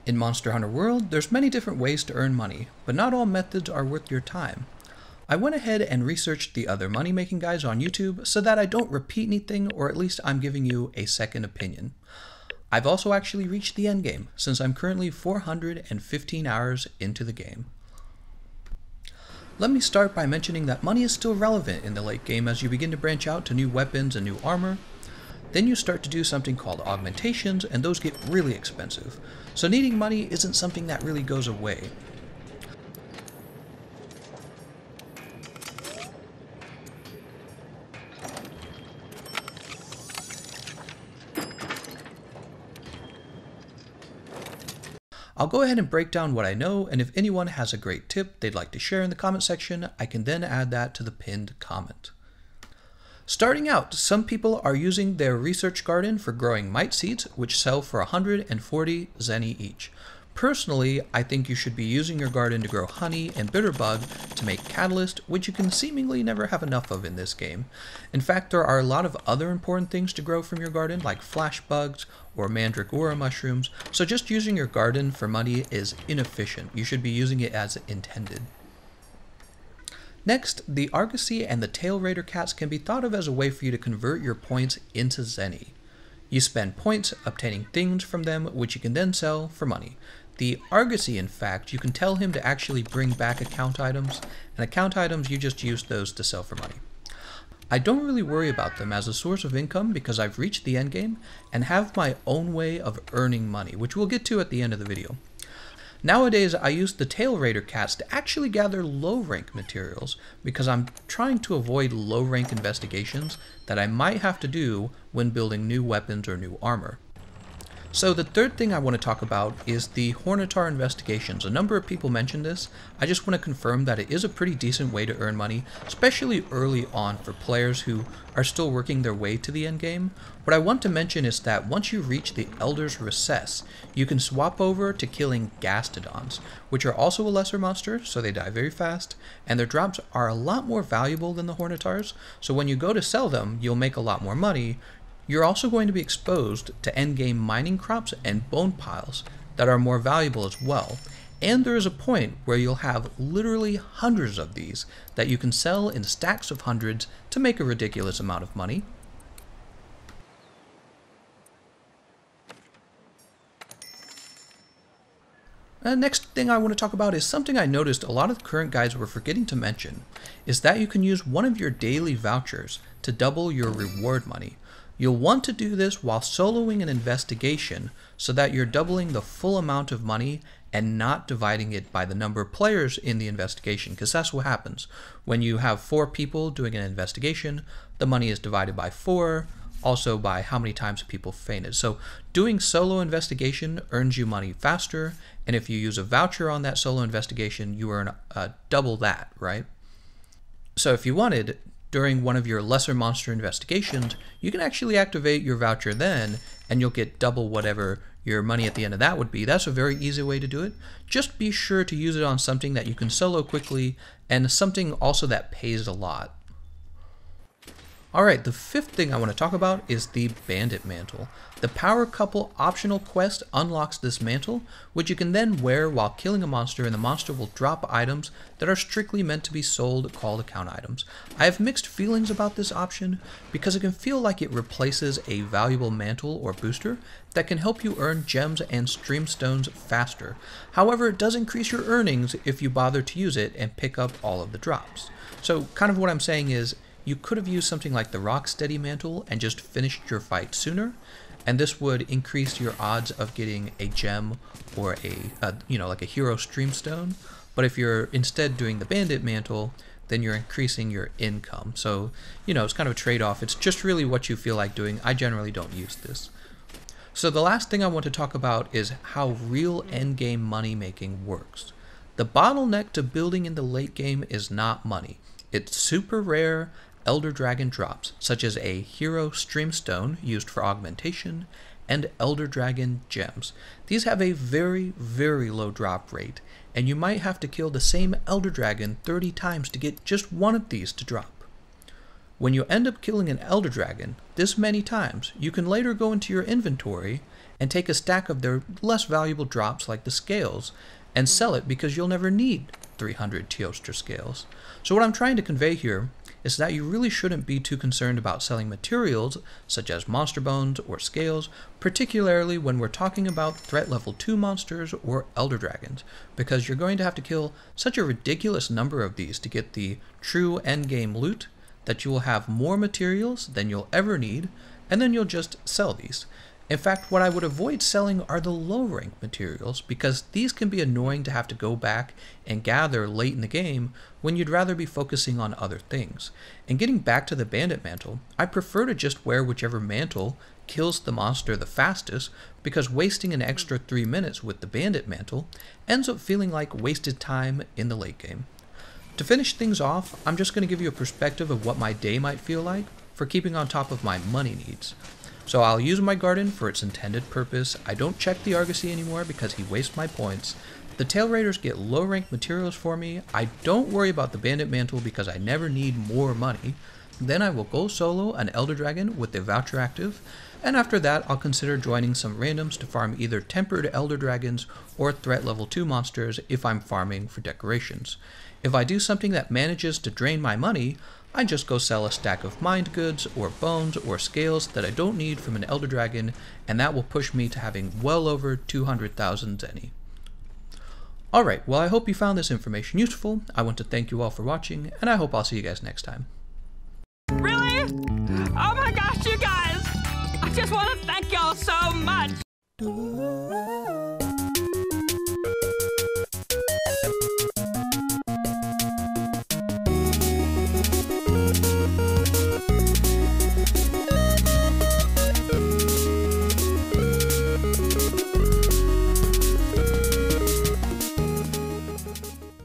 In Monster Hunter World, there's many different ways to earn money, but not all methods are worth your time. I went ahead and researched the other money-making guys on YouTube so that I don't repeat anything, or at least I'm giving you a second opinion. I've also actually reached the endgame, since I'm currently 415 hours into the game. Let me start by mentioning that money is still relevant in the late game as you begin to branch out to new weapons and new armor. Then you start to do something called augmentations, and those get really expensive. So needing money isn't something that really goes away. I'll go ahead and break down what I know, and if anyone has a great tip they'd like to share in the comment section, I can then add that to the pinned comment. Starting out, some people are using their research garden for growing mite seeds, which sell for 140 Zenny each. Personally, I think you should be using your garden to grow honey and bitterbug to make catalyst, which you can seemingly never have enough of in this game. In fact, there are a lot of other important things to grow from your garden, like flash bugs or mandragora mushrooms, so just using your garden for money is inefficient. You should be using it as intended. Next, the Argosy and the Tail Raider cats can be thought of as a way for you to convert your points into Zenny. You spend points obtaining things from them, which you can then sell for money. The Argosy, in fact, you can tell him to actually bring back account items, and account items you just use those to sell for money. I don't really worry about them as a source of income because I've reached the endgame and have my own way of earning money, which we'll get to at the end of the video. Nowadays, I use the Tail Raider cats to actually gather low-rank materials because I'm trying to avoid low-rank investigations that I might have to do when building new weapons or new armor. So the third thing I want to talk about is the Hornitar investigations. A number of people mentioned this. I just want to confirm that it is a pretty decent way to earn money, especially early on for players who are still working their way to the end game. What I want to mention is that once you reach the Elder's Recess, you can swap over to killing Gastodons, which are also a lesser monster, so they die very fast, and their drops are a lot more valuable than the Hornitars, so when you go to sell them, you'll make a lot more money. You're also going to be exposed to endgame mining crops and bone piles that are more valuable as well. And there is a point where you'll have literally hundreds of these that you can sell in stacks of hundreds to make a ridiculous amount of money. The next thing I want to talk about is something I noticed a lot of the current guides were forgetting to mention, is that you can use one of your daily vouchers to double your reward money. You'll want to do this while soloing an investigation so that you're doubling the full amount of money and not dividing it by the number of players in the investigation, because that's what happens. When you have 4 people doing an investigation, the money is divided by 4, also by how many times people fainted. So doing solo investigation earns you money faster, and if you use a voucher on that solo investigation, you earn double that, right? So if you wanted, during one of your lesser monster investigations, you can actually activate your voucher then, and you'll get double whatever your money at the end of that would be. That's a very easy way to do it. Just be sure to use it on something that you can solo quickly, and something also that pays a lot. Alright, the fifth thing I want to talk about is the Bandit Mantle. The Power Couple optional quest unlocks this mantle, which you can then wear while killing a monster, and the monster will drop items that are strictly meant to be sold called account items. I have mixed feelings about this option because it can feel like it replaces a valuable mantle or booster that can help you earn gems and streamstones faster. However, it does increase your earnings if you bother to use it and pick up all of the drops. So kind of what I'm saying is, you could have used something like the Rocksteady Mantle and just finished your fight sooner, and this would increase your odds of getting a gem or like a hero streamstone. But if you're instead doing the Bandit Mantle, then you're increasing your income. So, it's kind of a trade-off. It's just really what you feel like doing. I generally don't use this. So the last thing I want to talk about is how real endgame money making works. The bottleneck to building in the late game is not money. It's super rare Elder Dragon drops, such as a Hero Streamstone used for augmentation, and Elder Dragon gems. These have a very, very low drop rate, and you might have to kill the same Elder Dragon 30 times to get just one of these to drop. When you end up killing an Elder Dragon this many times, you can later go into your inventory and take a stack of their less valuable drops like the scales and sell it because you'll never need 300 Teostra scales. So what I'm trying to convey here is that you really shouldn't be too concerned about selling materials such as monster bones or scales, particularly when we're talking about threat level 2 monsters or Elder Dragons, because you're going to have to kill such a ridiculous number of these to get the true endgame loot that you will have more materials than you'll ever need, and then you'll just sell these. In fact, what I would avoid selling are the low rank materials, because these can be annoying to have to go back and gather late in the game when you'd rather be focusing on other things. And getting back to the bandit mantle, I prefer to just wear whichever mantle kills the monster the fastest, because wasting an extra 3 minutes with the bandit mantle ends up feeling like wasted time in the late game. To finish things off, I'm just going to give you a perspective of what my day might feel like for keeping on top of my money needs. So I'll use my garden for its intended purpose. I don't check the Argosy anymore because he wastes my points. The Tail Raiders get low rank materials for me. I don't worry about the Bandit Mantle because I never need more money. Then I will go solo an Elder Dragon with the Voucher active, and after that I'll consider joining some randoms to farm either Tempered Elder Dragons or Threat level 2 monsters if I'm farming for decorations. If I do something that manages to drain my money, I just go sell a stack of mind goods or bones or scales that I don't need from an Elder Dragon, and that will push me to having well over 200,000 Zenny. Alright, well I hope you found this information useful. I want to thank you all for watching, and I hope I'll see you guys next time. Really? Oh my gosh, you guys! I just want to thank y'all so much!